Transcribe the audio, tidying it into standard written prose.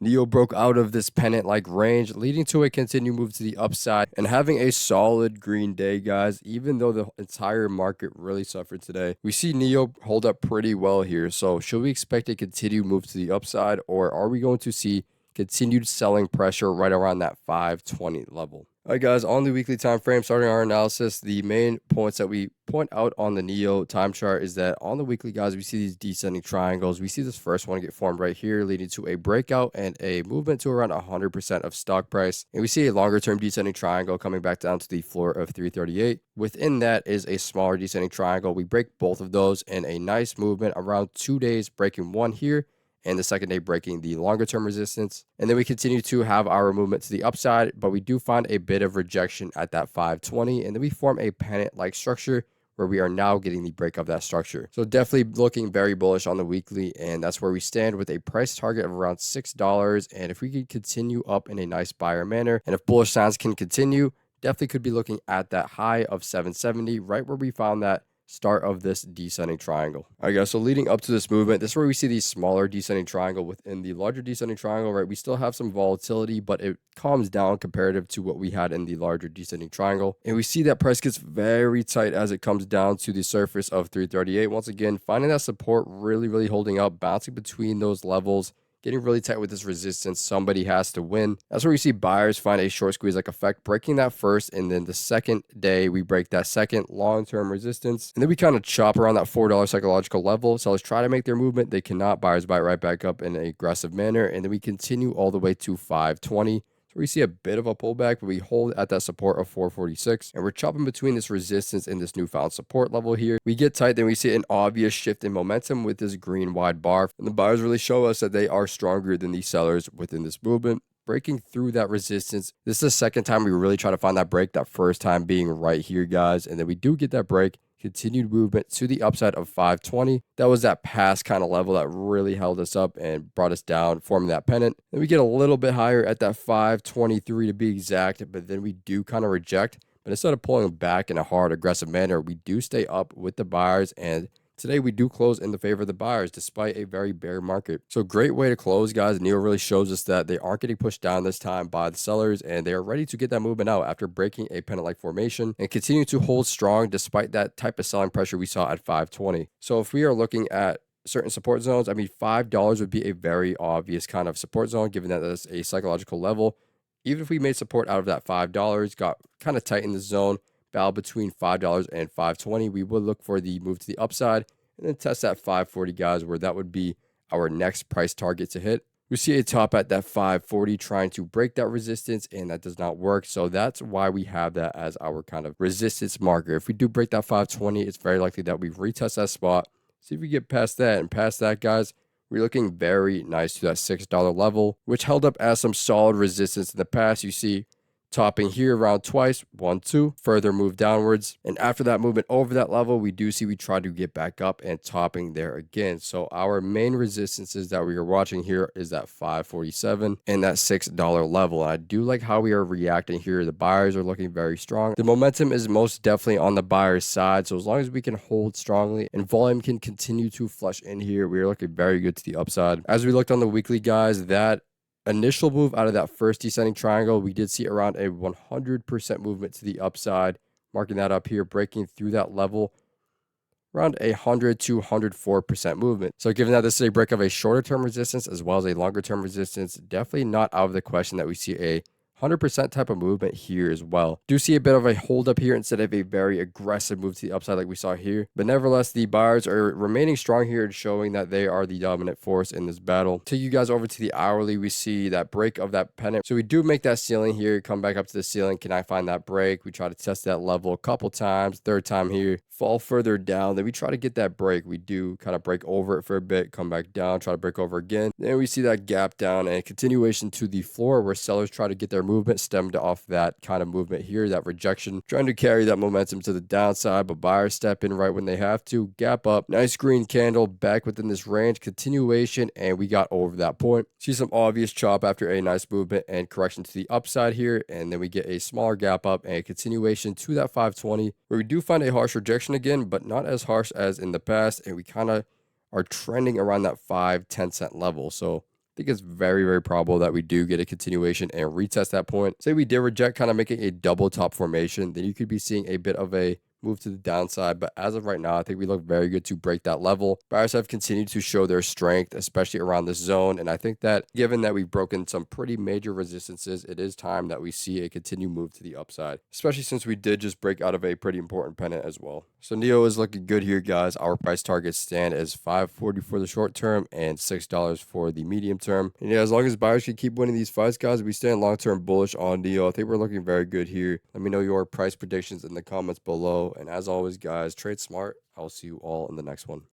Nio broke out of this pennant-like range, leading to a continued move to the upside and having a solid green day, guys. Even though the entire market really suffered today, we see Nio hold up pretty well here. So should we expect a continued move to the upside, or are we going to see continued selling pressure right around that 520 level? All right, guys, on the weekly time frame, starting our analysis, the main points that we point out on the Nio time chart is that on the weekly, guys, we see these descending triangles. We see this first one get formed right here, leading to a breakout and a movement to around 100% of stock price. And we see a longer term descending triangle coming back down to the floor of 338. Within that is a smaller descending triangle. We break both of those in a nice movement around 2 days, breaking one here and the second day breaking the longer term resistance. And then we continue to have our movement to the upside, but we do find a bit of rejection at that 520. And then we form a pennant-like structure where we are now getting the break of that structure. So definitely looking very bullish on the weekly, and that's where we stand with a price target of around $6. And if we could continue up in a nice buyer manner, and if bullish signs can continue, definitely could be looking at that high of 770, right where we found that start of this descending triangle. All right, guys, so leading up to this movement, this is where we see the smaller descending triangle within the larger descending triangle, right? We still have some volatility, but it calms down comparative to what we had in the larger descending triangle. And we see that price gets very tight as it comes down to the surface of 338. Once again, finding that support really holding up, bouncing between those levels, getting really tight with this resistance. Somebody has to win. That's where we see buyers find a short squeeze like effect, breaking that first, and then the second day we break that second long-term resistance, and then we kind of chop around that $4 psychological level. Sellers try to make their movement, they cannot. Buyers buy it right back up in an aggressive manner, and then we continue all the way to 520. So we see a bit of a pullback, but we hold at that support of 446, and we're chopping between this resistance and this newfound support level here. We get tight, then we see an obvious shift in momentum with this green wide bar, and the buyers really show us that they are stronger than the sellers within this movement, breaking through that resistance. This is the second time we really try to find that break, that first time being right here, guys, and then we do get that break. Continued movement to the upside of 520. That was that past kind of level that really held us up and brought us down, forming that pennant. Then we get a little bit higher at that 523 to be exact, but then we do kind of reject. But instead of pulling back in a hard, aggressive manner, we do stay up with the buyers, and today we do close in the favor of the buyers despite a very bear market. So great way to close, guys. Nio really shows us that they aren't getting pushed down this time by the sellers, and they are ready to get that movement out after breaking a pennant-like formation and continue to hold strong despite that type of selling pressure we saw at 520. So if we are looking at certain support zones, I mean, $5 would be a very obvious kind of support zone, given that that's a psychological level. Even if we made support out of that $5, got kind of tight in the zone, battle between $5 and 520, we would look for the move to the upside and then test that 540, guys, where that would be our next price target to hit. We see a top at that 540 trying to break that resistance, and that does not work. So that's why we have that as our kind of resistance marker. If we do break that 520, it's very likely that we retest that spot. See if we get past that, and past that, guys, we're looking very nice to that $6 level, which held up as some solid resistance in the past. You see topping here around twice, 1, 2, further move downwards. And after that movement over that level, we do see we try to get back up and topping there again. So our main resistances that we are watching here is that 547 and that $6 level. And I do like how we are reacting here. The buyers are looking very strong. The momentum is most definitely on the buyer's side. So as long as we can hold strongly and volume can continue to flush in here, we are looking very good to the upside. As we looked on the weekly, guys, that initial move out of that first descending triangle, we did see around a 100% movement to the upside, marking that up here, breaking through that level, around 100 to 104% movement. So given that this is a break of a shorter term resistance as well as a longer term resistance, definitely not out of the question that we see a 100% type of movement here as well. Do see a bit of a hold up here instead of a very aggressive move to the upside like we saw here. But nevertheless, the buyers are remaining strong here and showing that they are the dominant force in this battle. Take you guys over to the hourly, we see that break of that pennant. So we do make that ceiling here, come back up to the ceiling. Can I find that break? We try to test that level a couple times. Third time here, fall further down. Then we try to get that break. We do kind of break over it for a bit, come back down, try to break over again. Then we see that gap down and a continuation to the floor where sellers try to get their movement stemmed off that kind of movement here, that rejection, trying to carry that momentum to the downside, but buyers step in right when they have to, gap up, nice green candle back within this range, continuation, and we got over that point. See some obvious chop after a nice movement and correction to the upside here, and then we get a smaller gap up and a continuation to that 520 where we do find a harsh rejection again, but not as harsh as in the past, and we kind of are trending around that 5-10 cent level. So think it's very, very probable that we do get a continuation and retest that point. Say we did reject, kind of making a double top formation, then you could be seeing a bit of a move to the downside. But as of right now, I think we look very good to break that level. Buyers have continued to show their strength, especially around this zone. And I think that given that we've broken some pretty major resistances, it is time that we see a continued move to the upside, especially since we did just break out of a pretty important pennant as well. So Neo is looking good here, guys. Our price targets stand as $5.40 for the short term and $6 for the medium term. And yeah, as long as buyers can keep winning these fights, guys, we stand long-term bullish on Neo. I think we're looking very good here. Let me know your price predictions in the comments below. And as always, guys, trade smart. I'll see you all in the next one.